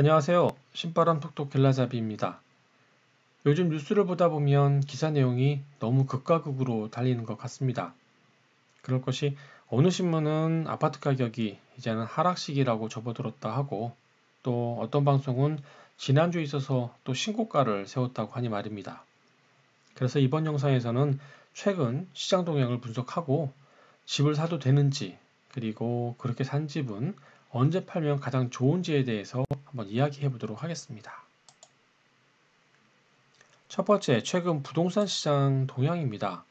안녕하세요. 신바람 톡톡 겔라잡이입니다. 요즘 뉴스를 보다 보면 기사 내용이 너무 극과 극으로 달리는 것 같습니다. 그럴 것이 어느 신문은 아파트 가격이 이제는 하락시기라고 접어들었다 하고 또 어떤 방송은 지난주에 있어서 또 신고가를 세웠다고 하니 말입니다. 그래서 이번 영상에서는 최근 시장 동향을 분석하고 집을 사도 되는지 그리고 그렇게 산 집은 언제 팔면 가장 좋은지에 대해서 한번 이야기해 보도록 하겠습니다. 첫 번째, 최근 부동산 시장 동향입니다.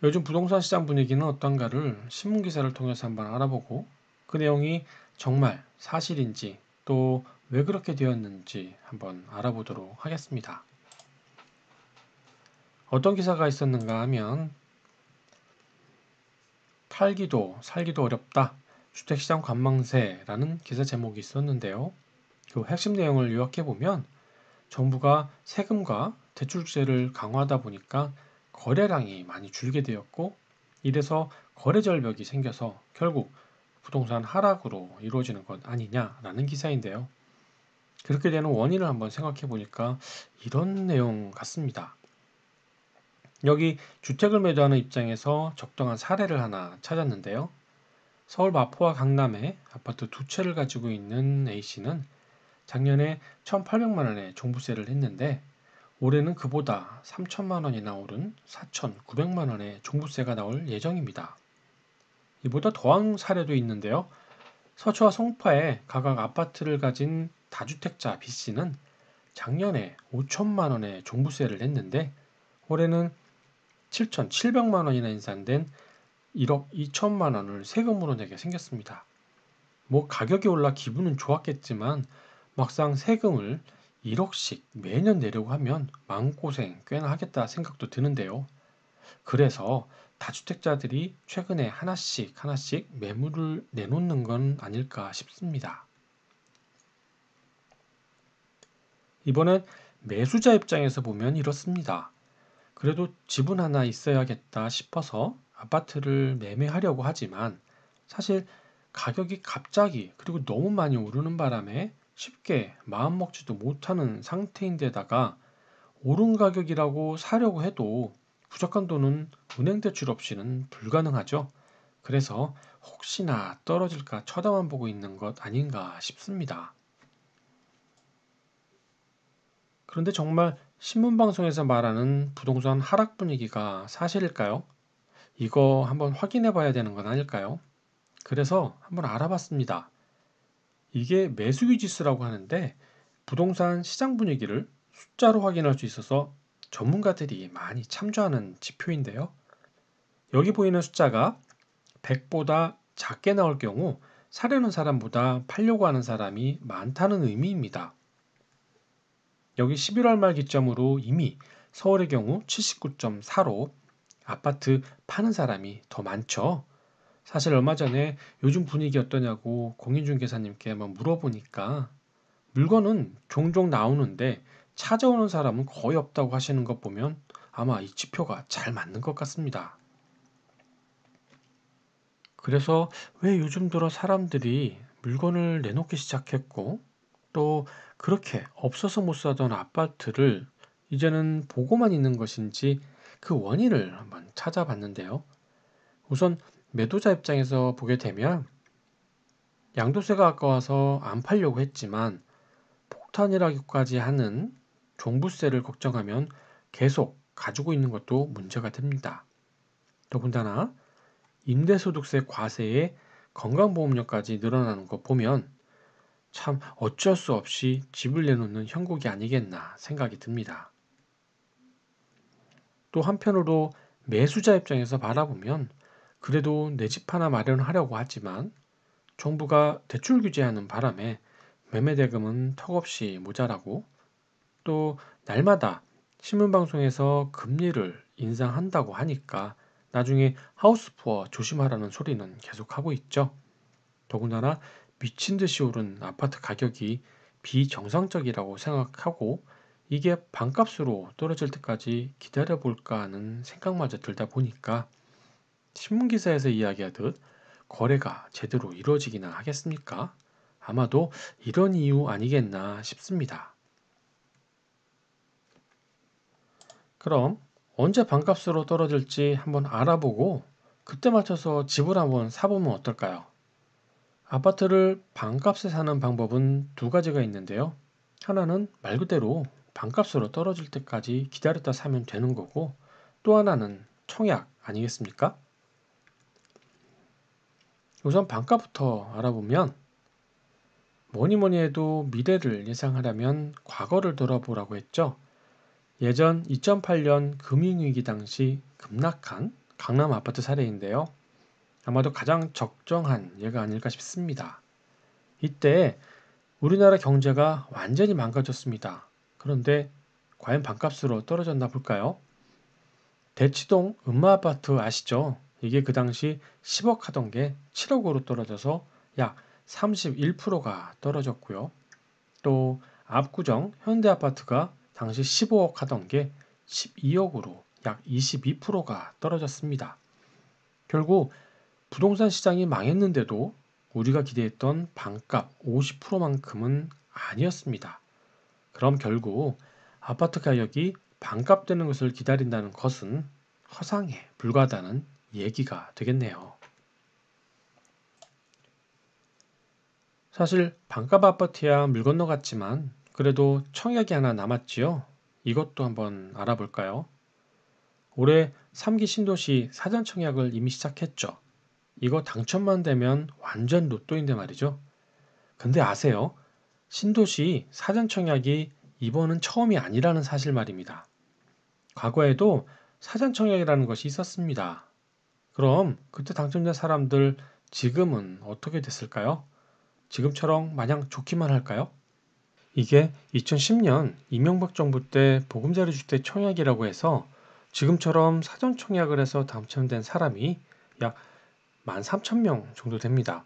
요즘 부동산 시장 분위기는 어떤가를 신문 기사를 통해서 한번 알아보고 그 내용이 정말 사실인지 또 왜 그렇게 되었는지 한번 알아보도록 하겠습니다. 어떤 기사가 있었는가 하면 팔기도 살기도 어렵다. 주택시장 관망세라는 기사 제목이 있었는데요. 그 핵심 내용을 요약해 보면 정부가 세금과 대출제를 강화하다 보니까 거래량이 많이 줄게 되었고 이래서 거래 절벽이 생겨서 결국 부동산 하락으로 이루어지는 것 아니냐라는 기사인데요. 그렇게 되는 원인을 한번 생각해 보니까 이런 내용 같습니다. 여기 주택을 매도하는 입장에서 적당한 사례를 하나 찾았는데요. 서울 마포와 강남에 아파트 두 채를 가지고 있는 A씨는 작년에 1,800만 원의 종부세를 했는데 올해는 그보다 3천만 원이나 오른 4,900만 원의 종부세가 나올 예정입니다. 이보다 더한 사례도 있는데요. 서초와 송파에 각각 아파트를 가진 다주택자 B씨는 작년에 5천만 원의 종부세를 냈는데 올해는 7,700만 원이나 인상된 1억 2천만 원을 세금으로 내게 생겼습니다. 뭐 가격이 올라 기분은 좋았겠지만 막상 세금을 1억씩 매년 내려고 하면 마음고생 꽤나 하겠다 생각도 드는데요. 그래서 다주택자들이 최근에 하나씩 하나씩 매물을 내놓는 건 아닐까 싶습니다. 이번엔 매수자 입장에서 보면 이렇습니다. 그래도 집은 하나 있어야겠다 싶어서 아파트를 매매하려고 하지만 사실 가격이 갑자기 그리고 너무 많이 오르는 바람에 쉽게 마음먹지도 못하는 상태인데다가 오른 가격이라고 사려고 해도 부족한 돈은 은행 대출 없이는 불가능하죠. 그래서 혹시나 떨어질까 쳐다만 보고 있는 것 아닌가 싶습니다. 그런데 정말 신문방송에서 말하는 부동산 하락 분위기가 사실일까요? 이거 한번 확인해 봐야 되는 건 아닐까요? 그래서 한번 알아봤습니다. 이게 매수기 지수라고 하는데 부동산 시장 분위기를 숫자로 확인할 수 있어서 전문가들이 많이 참조하는 지표인데요. 여기 보이는 숫자가 100보다 작게 나올 경우 사려는 사람보다 팔려고 하는 사람이 많다는 의미입니다. 여기 11월 말 기점으로 이미 서울의 경우 79.4로 아파트 파는 사람이 더 많죠. 사실 얼마 전에 요즘 분위기 어떠냐고 공인중개사님께 한번 물어보니까 물건은 종종 나오는데 찾아오는 사람은 거의 없다고 하시는 것 보면 아마 이 지표가 잘 맞는 것 같습니다. 그래서 왜 요즘 들어 사람들이 물건을 내놓기 시작했고 또 그렇게 없어서 못 사던 아파트를 이제는 보고만 있는 것인지 그 원인을 한번 찾아봤는데요. 우선 매도자 입장에서 보게 되면 양도세가 아까워서 안 팔려고 했지만 폭탄이라기까지 하는 종부세를 걱정하면 계속 가지고 있는 것도 문제가 됩니다. 더군다나 임대소득세 과세에 건강보험료까지 늘어나는 거 보면 참 어쩔 수 없이 집을 내놓는 형국이 아니겠나 생각이 듭니다. 또 한편으로 매수자 입장에서 바라보면 그래도 내 집 하나 마련하려고 하지만 정부가 대출 규제하는 바람에 매매 대금은 턱없이 모자라고 또 날마다 신문방송에서 금리를 인상한다고 하니까 나중에 하우스푸어 조심하라는 소리는 계속하고 있죠. 더군다나 미친 듯이 오른 아파트 가격이 비정상적이라고 생각하고 이게 반값으로 떨어질 때까지 기다려볼까 하는 생각마저 들다 보니까 신문기사에서 이야기하듯 거래가 제대로 이루어지기나 하겠습니까? 아마도 이런 이유 아니겠나 싶습니다. 그럼 언제 반값으로 떨어질지 한번 알아보고 그때 맞춰서 집을 한번 사보면 어떨까요? 아파트를 반값에 사는 방법은 두 가지가 있는데요. 하나는 말 그대로 반값으로 떨어질 때까지 기다렸다 사면 되는 거고, 또 하나는 청약 아니겠습니까? 우선 반값부터 알아보면 뭐니 뭐니 해도 미래를 예상하려면 과거를 돌아보라고 했죠. 예전 2008년 금융위기 당시 급락한 강남 아파트 사례인데요. 아마도 가장 적정한 예가 아닐까 싶습니다. 이때 우리나라 경제가 완전히 망가졌습니다. 그런데 과연 반값으로 떨어졌나 볼까요? 대치동 음마아파트 아시죠? 이게 그 당시 10억 하던 게 7억으로 떨어져서 약 31%가 떨어졌고요. 또 압구정 현대아파트가 당시 15억 하던 게 12억으로 약 22%가 떨어졌습니다. 결국 부동산 시장이 망했는데도 우리가 기대했던 반값 50%만큼은 아니었습니다. 그럼 결국 아파트 가격이 반값 되는 것을 기다린다는 것은 허상에 불과하다는 얘기가 되겠네요. 사실 반값 아파트야 물 건너갔지만 그래도 청약이 하나 남았지요. 이것도 한번 알아볼까요? 올해 3기 신도시 사전 청약을 이미 시작했죠. 이거 당첨만 되면 완전 로또인데 말이죠. 근데 아세요? 신도시 사전 청약이 이번은 처음이 아니라는 사실 말입니다. 과거에도 사전 청약이라는 것이 있었습니다. 그럼 그때 당첨된 사람들 지금은 어떻게 됐을까요? 지금처럼 마냥 좋기만 할까요? 이게 2010년 이명박 정부 때 보금자리 주택 청약이라고 해서 지금처럼 사전 청약을 해서 당첨된 사람이 약 13,000명 정도 됩니다.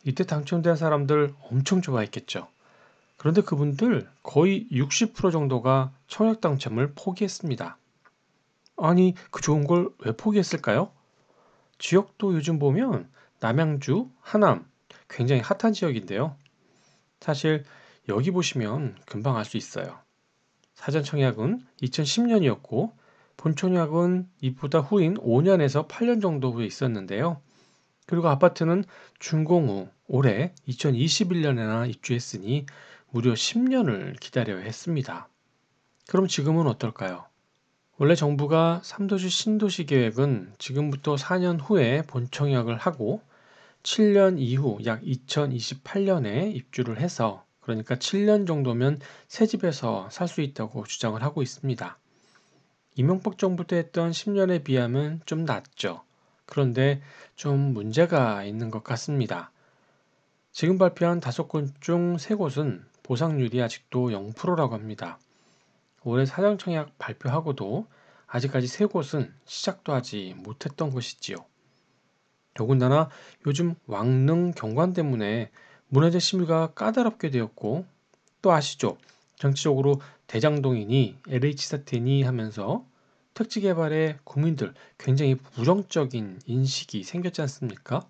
이때 당첨된 사람들 엄청 좋아했겠죠. 그런데 그분들 거의 60% 정도가 청약 당첨을 포기했습니다. 아니, 그 좋은 걸 왜 포기했을까요? 지역도 요즘 보면 남양주, 하남 굉장히 핫한 지역인데요. 사실 여기 보시면 금방 알 수 있어요. 사전 청약은 2010년이었고 본 청약은 이보다 후인 5년에서 8년 정도 후에 있었는데요. 그리고 아파트는 준공 후 올해 2021년에나 입주했으니 무려 10년을 기다려야 했습니다. 그럼 지금은 어떨까요? 원래 정부가 3도시 신도시 계획은 지금부터 4년 후에 본청약을 하고 7년 이후 약 2028년에 입주를 해서 그러니까 7년 정도면 새 집에서 살 수 있다고 주장을 하고 있습니다. 이명박 정부 때 했던 10년에 비하면 좀 낮죠. 그런데 좀 문제가 있는 것 같습니다. 지금 발표한 5곳 중 3곳은 보상률이 아직도 0%라고 합니다. 올해 사전 청약 발표하고도 아직까지 3곳은 시작도 하지 못했던 곳이지요. 더군다나 요즘 왕릉 경관 때문에 문화재 심의가 까다롭게 되었고 또 아시죠? 정치적으로 대장동이니 LH 사태니 하면서 택지 개발에 국민들 굉장히 부정적인 인식이 생겼지 않습니까?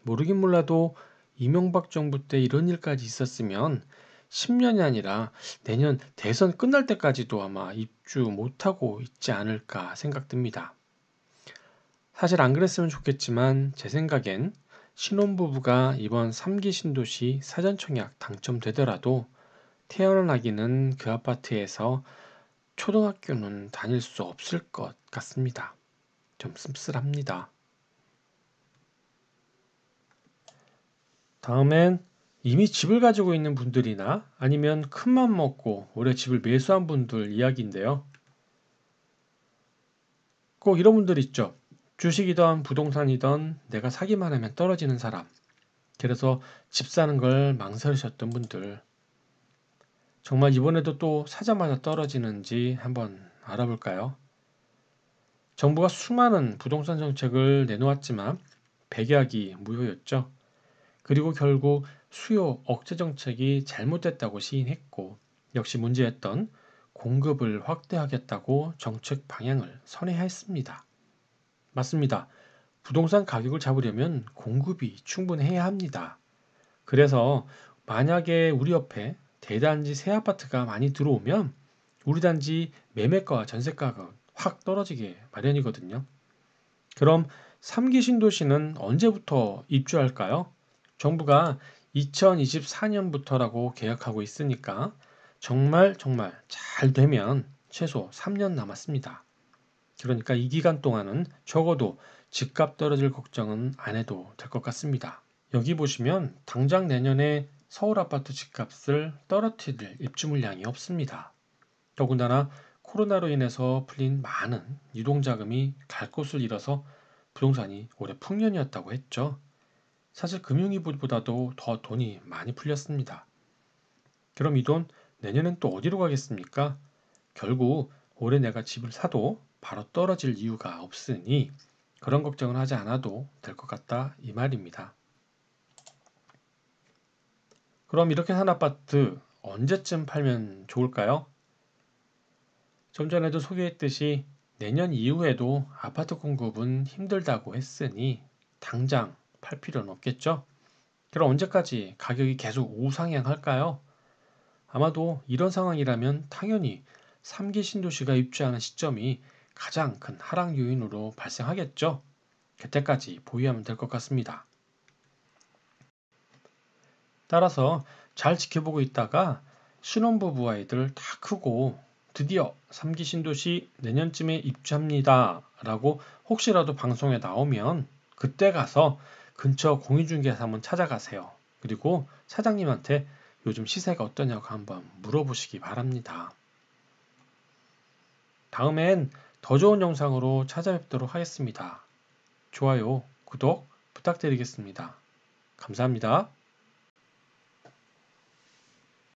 모르긴 몰라도 이명박 정부 때 이런 일까지 있었으면 10년이 아니라 내년 대선 끝날 때까지도 아마 입주 못하고 있지 않을까 생각됩니다. 사실 안 그랬으면 좋겠지만 제 생각엔 신혼부부가 이번 3기 신도시 사전청약 당첨되더라도 태어난 아기는 그 아파트에서 초등학교는 다닐 수 없을 것 같습니다. 좀 씁쓸합니다. 다음엔 이미 집을 가지고 있는 분들이나 아니면 큰맘 먹고 올해 집을 매수한 분들 이야기인데요. 꼭 이런 분들 있죠. 주식이든 부동산이든 내가 사기만 하면 떨어지는 사람. 그래서 집 사는 걸 망설이셨던 분들. 정말 이번에도 또 사자마자 떨어지는지 한번 알아볼까요? 정부가 수많은 부동산 정책을 내놓았지만 백약이 무효였죠. 그리고 결국 수요 억제 정책이 잘못됐다고 시인했고 역시 문제였던 공급을 확대하겠다고 정책 방향을 선회했습니다. 맞습니다. 부동산 가격을 잡으려면 공급이 충분해야 합니다. 그래서 만약에 우리 옆에 대단지 새 아파트가 많이 들어오면 우리 단지 매매가와 전세가가 확 떨어지게 마련이거든요. 그럼 3기 신도시는 언제부터 입주할까요? 정부가 2024년부터라고 계약하고 있으니까 정말 잘 되면 최소 3년 남았습니다. 그러니까 이 기간 동안은 적어도 집값 떨어질 걱정은 안 해도 될 것 같습니다. 여기 보시면 당장 내년에 서울 아파트 집값을 떨어뜨릴 입주 물량이 없습니다. 더군다나 코로나로 인해서 풀린 많은 유동자금이 갈 곳을 잃어서 부동산이 올해 풍년이었다고 했죠. 사실 금융위기보다도 더 돈이 많이 풀렸습니다. 그럼 이 돈 내년엔 또 어디로 가겠습니까? 결국 올해 내가 집을 사도 바로 떨어질 이유가 없으니 그런 걱정을 하지 않아도 될 것 같다 이 말입니다. 그럼 이렇게 산 아파트 언제쯤 팔면 좋을까요? 좀 전에도 소개했듯이 내년 이후에도 아파트 공급은 힘들다고 했으니 당장 팔 필요는 없겠죠? 그럼 언제까지 가격이 계속 우상향할까요? 아마도 이런 상황이라면 당연히 3기 신도시가 입주하는 시점이 가장 큰 하락 요인으로 발생하겠죠? 그때까지 보유하면 될 것 같습니다. 따라서 잘 지켜보고 있다가 신혼부부 아이들 다 크고 드디어 3기 신도시 내년쯤에 입주합니다 라고 혹시라도 방송에 나오면 그때 가서 근처 공인중개사 한번 찾아가세요. 그리고 사장님한테 요즘 시세가 어떠냐고 한번 물어보시기 바랍니다. 다음엔 더 좋은 영상으로 찾아뵙도록 하겠습니다. 좋아요, 구독 부탁드리겠습니다. 감사합니다.